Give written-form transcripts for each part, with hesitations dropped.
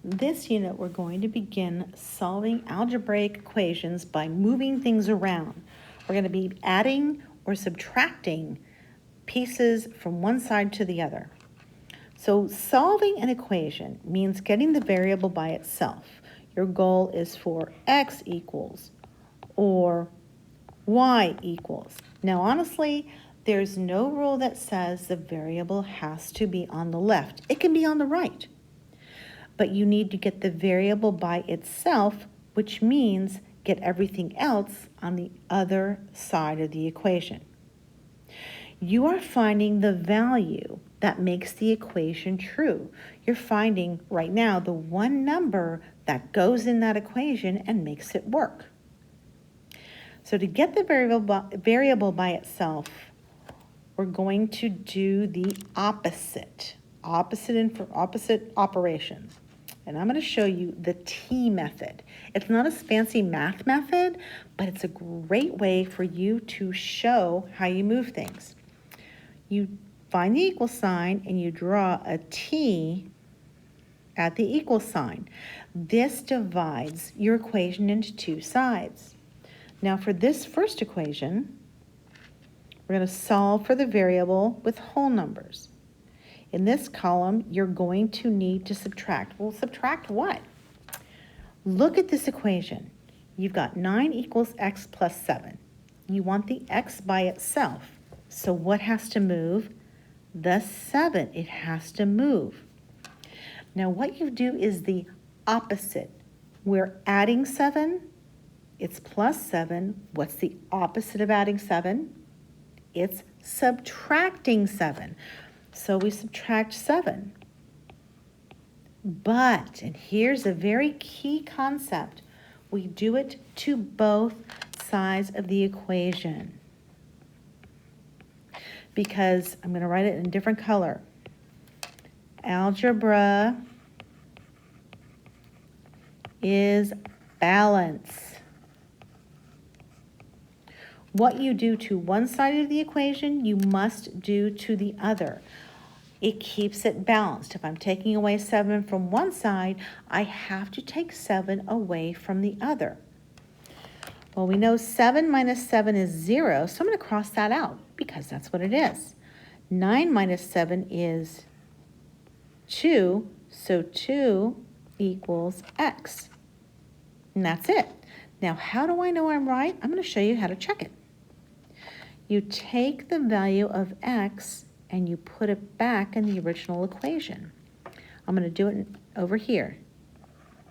This unit, we're going to begin solving algebraic equations by moving things around. We're going to be adding or subtracting pieces from one side to the other. So solving an equation means getting the variable by itself. Your goal is for x equals or y equals. Now, honestly, there's no rule that says the variable has to be on the left. It can be on the right. But you need to get the variable by itself, which means get everything else on the other side of the equation. You are finding the value that makes the equation true. You're finding right now the one number that goes in that equation and makes it work. So to get the variable by itself, we're going to do the opposite operations. And I'm going to show you the T method. It's not a fancy math method, but it's a great way for you to show how you move things. You find the equal sign and you draw a T at the equal sign. This divides your equation into two sides. Now for this first equation, we're going to solve for the variable with whole numbers. In this column, you're going to need to subtract. Well, subtract what? Look at this equation. You've got 9 equals x plus 7. You want the x by itself. So what has to move? The 7. It has to move. Now what you do is the opposite. We're adding 7. It's plus 7. What's the opposite of adding 7? It's subtracting 7. So we subtract 7. But, and here's a very key concept, we do it to both sides of the equation. Because I'm going to write it in a different color. Algebra is balance. What you do to one side of the equation, you must do to the other. It keeps it balanced. If I'm taking away 7 from one side, I have to take 7 away from the other. Well, we know 7 minus 7 is 0, so I'm going to cross that out because that's what it is. 9 minus 7 is 2, so 2 equals x. And that's it. Now, how do I know I'm right? I'm going to show you how to check it. You take the value of x and you put it back in the original equation. I'm going to do it over here.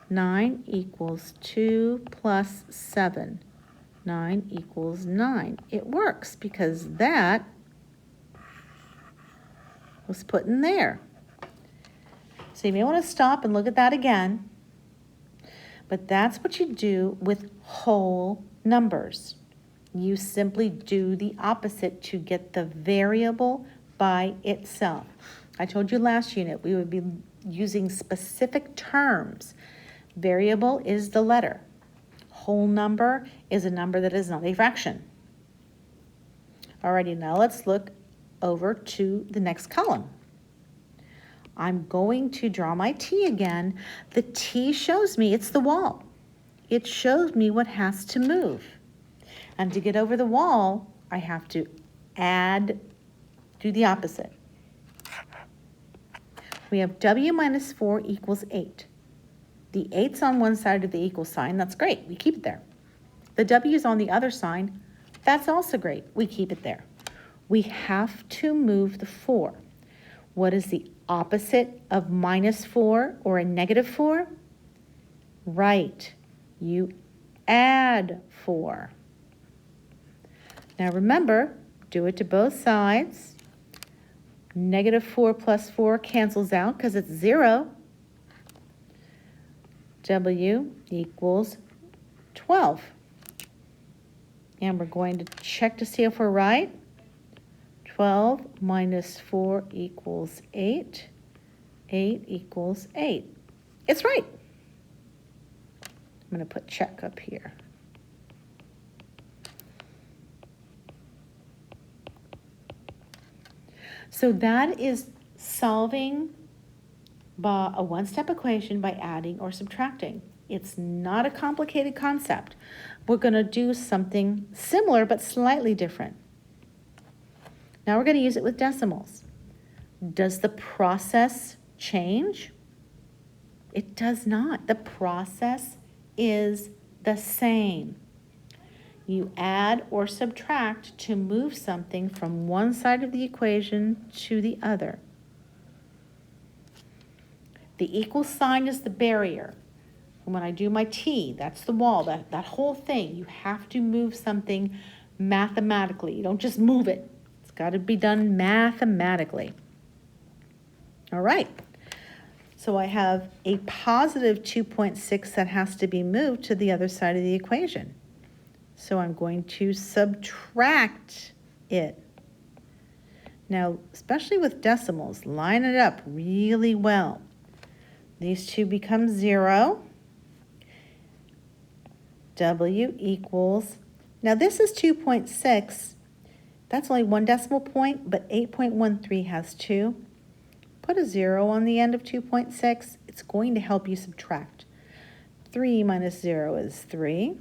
9 equals 2 plus 7. 9 equals 9. It works because that was put in there. So you may want to stop and look at that again. But that's what you do with whole numbers. You simply do the opposite to get the variable by itself. I told you last unit we would be using specific terms. Variable is the letter. Whole number is a number that is not a fraction. Alrighty, now let's look over to the next column. I'm going to draw my T again. The T shows me it's the wall. It shows me what has to move. And to get over the wall, I have to do the opposite. We have W minus 4 equals 8. The 8's on one side of the equal sign. That's great. We keep it there. The W's on the other side. That's also great. We keep it there. We have to move the 4. What is the opposite of minus 4 or a negative 4? Right. You add 4. Now remember, do it to both sides. Negative 4 plus 4 cancels out because it's 0. W equals 12. And we're going to check to see if we're right. 12 minus 4 equals 8. 8 equals 8. It's right. I'm going to put check up here. So that is solving by a one-step equation by adding or subtracting. It's not a complicated concept. We're going to do something similar but slightly different. Now we're going to use it with decimals. Does the process change? It does not. The process is the same. You add or subtract to move something from one side of the equation to the other. The equal sign is the barrier. And when I do my T, that's the wall, that whole thing. You have to move something mathematically. You don't just move it. It's got to be done mathematically. All right. So I have a positive 2.6 that has to be moved to the other side of the equation. So I'm going to subtract it. Now, especially with decimals, line it up really well. These two become 0. W equals, now this is 2.6. That's only one decimal point, but 8.13 has 2. Put a 0 on the end of 2.6. It's going to help you subtract. 3 minus 0 is 3.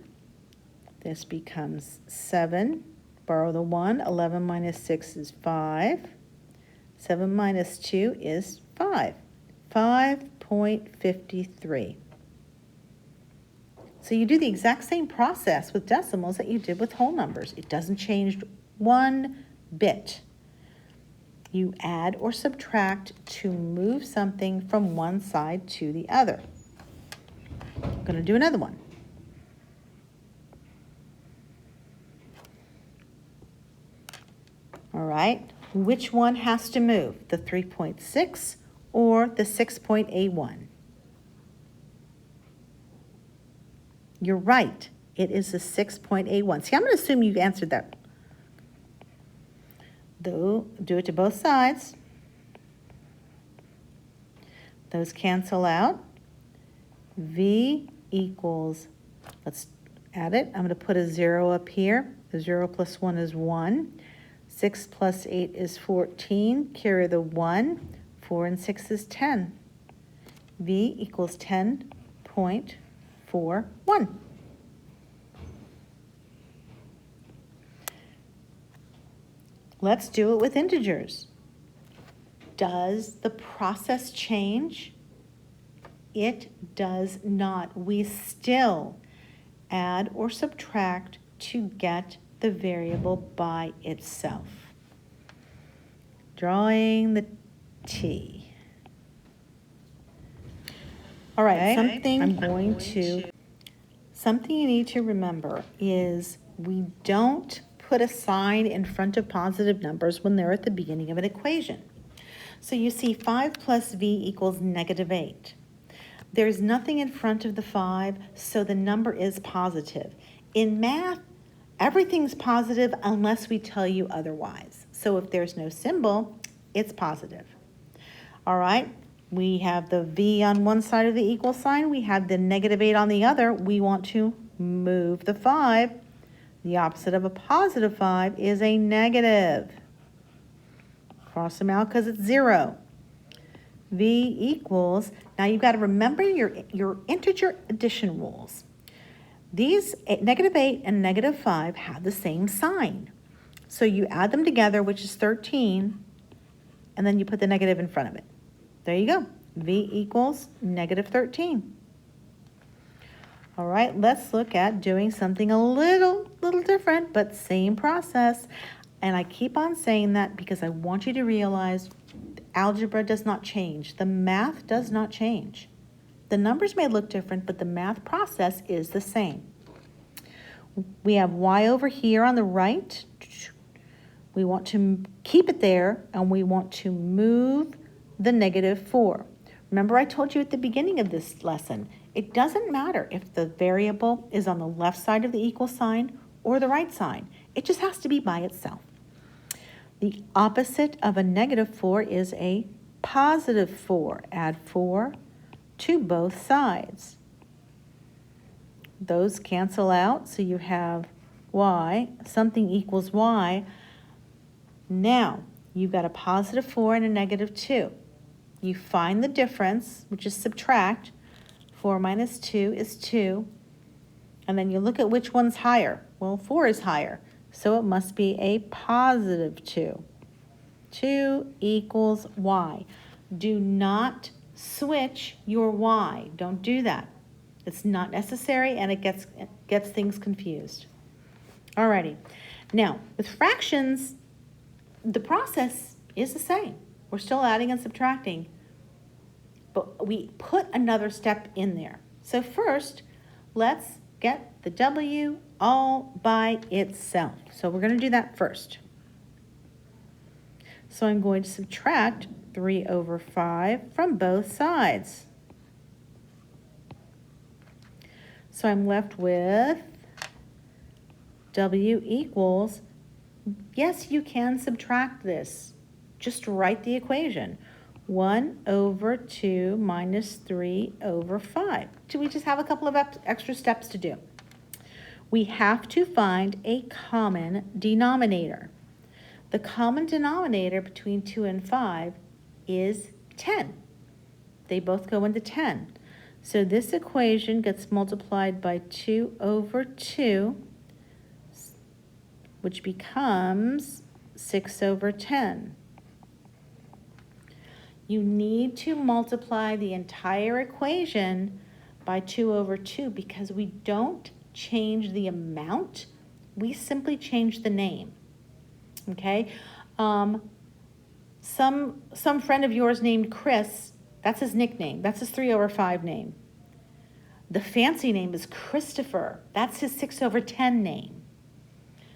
This becomes 7. Borrow the 1. 11 minus 6 is 5. 7 minus 2 is 5. 5.53. So you do the exact same process with decimals that you did with whole numbers. It doesn't change one bit. You add or subtract to move something from one side to the other. I'm going to do another one. All right, which one has to move? The 3.6 or the 6.81? You're right, it is the 6.81. See, I'm going to assume you answered that. Do it to both sides. Those cancel out. V equals, let's add it. I'm going to put a 0 up here. The 0 plus 1 is 1. 6 plus 8 is 14. Carry the 1. 4 and 6 is 10. V equals 10.41. Let's do it with integers. Does the process change? It does not. We still add or subtract to get the variable by itself. Drawing the T. All right, something you need to remember is we don't put a sign in front of positive numbers when they're at the beginning of an equation. So you see 5 plus V equals negative 8. There's nothing in front of the 5, so the number is positive. In math, everything's positive unless we tell you otherwise. So if there's no symbol, it's positive. All right, we have the V on one side of the equal sign. We have the negative 8 on the other. We want to move the 5. The opposite of a positive 5 is a negative. Cross them out because it's 0. V equals, now you've got to remember your integer addition rules. These negative 8 and negative 5 have the same sign. So you add them together, which is 13, and then you put the negative in front of it. There you go. V equals negative 13. All right, let's look at doing something a little different, but same process. And I keep on saying that because I want you to realize algebra does not change. The math does not change. The numbers may look different, but the math process is the same. We have y over here on the right. We want to keep it there, and we want to move the negative 4. Remember I told you at the beginning of this lesson, it doesn't matter if the variable is on the left side of the equal sign or the right side. It just has to be by itself. The opposite of a negative 4 is a positive 4. Add 4 to both sides. Those cancel out, so you have y, something equals y. Now, you've got a positive 4 and a negative 2. You find the difference, which is subtract. 4 minus 2 is 2. And then you look at which one's higher. Well, 4 is higher, so it must be a positive 2. 2 equals y. Do not switch your y. Don't do that. It's not necessary, and it gets things confused. Alrighty. Now, with fractions, the process is the same. We're still adding and subtracting, but we put another step in there. So first, let's get the W all by itself. So we're going to do that first. So I'm going to subtract 3 over 5 from both sides. So I'm left with W equals, yes, you can subtract this. Just write the equation. 1 over 2 minus 3 over 5. So we just have a couple of extra steps to do. We have to find a common denominator. The common denominator between 2 and 5 is 10. They both go into 10. So this equation gets multiplied by 2 over 2, which becomes 6 over 10. You need to multiply the entire equation by 2 over 2 because we don't change the amount, we simply change the name. Okay? Some friend of yours named Chris, that's his nickname. That's his 3 over 5 name. The fancy name is Christopher. That's his 6 over 10 name.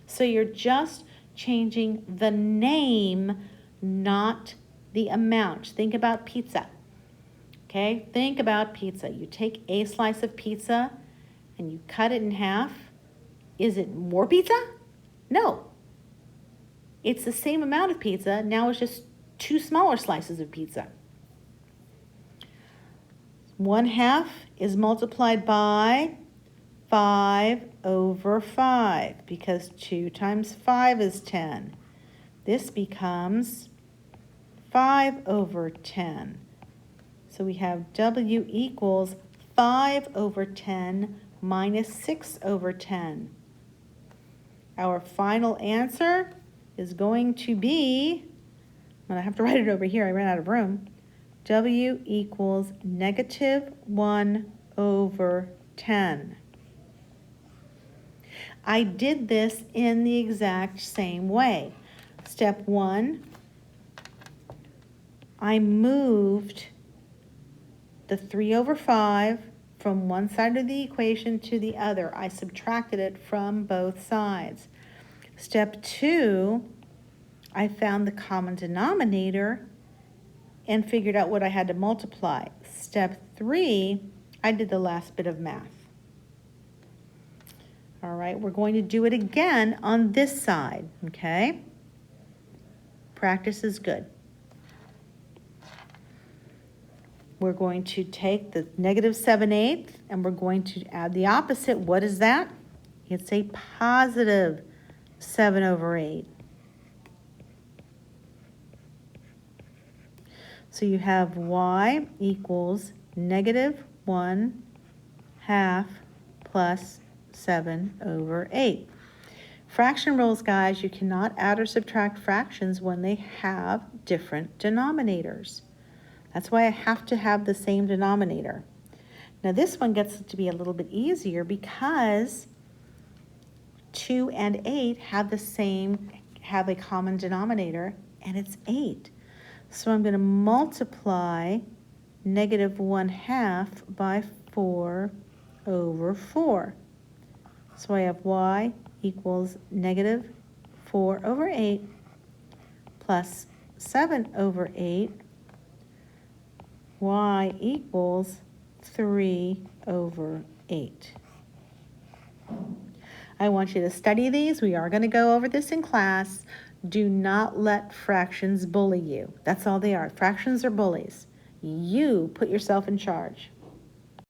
So you're just changing the name, not the amount. Think about pizza. Okay? Think about pizza. You take a slice of pizza and you cut it in half. Is it more pizza? No. It's the same amount of pizza. Now it's just 2 smaller slices of pizza. 1/2 is multiplied by 5 over 5 because 2 times 5 is 10. This becomes 5 over 10. So we have W equals 5 over 10 minus 6 over 10. Our final answer is going to be, and I have to write it over here, I ran out of room. W equals -1 over 10. I did this in the exact same way. Step 1, I moved the 3 over 5 from one side of the equation to the other. I subtracted it from both sides. Step 2, I found the common denominator and figured out what I had to multiply. Step 3, I did the last bit of math. All right, we're going to do it again on this side, okay? Practice is good. We're going to take the -7/8 and we're going to add the opposite. What is that? It's a positive 7 over 8. So you have y equals -1/2 plus 7 over 8. Fraction rules, guys, you cannot add or subtract fractions when they have different denominators. That's why I have to have the same denominator. Now this one gets to be a little bit easier because 2 and 8 have a common denominator, and it's 8. So I'm going to multiply -1/2 by 4 over 4. So I have y equals -4 over 8 plus 7 over 8. Y equals 3 over 8. I want you to study these. We are going to go over this in class. Do not let fractions bully you. That's all they are. Fractions are bullies. You put yourself in charge.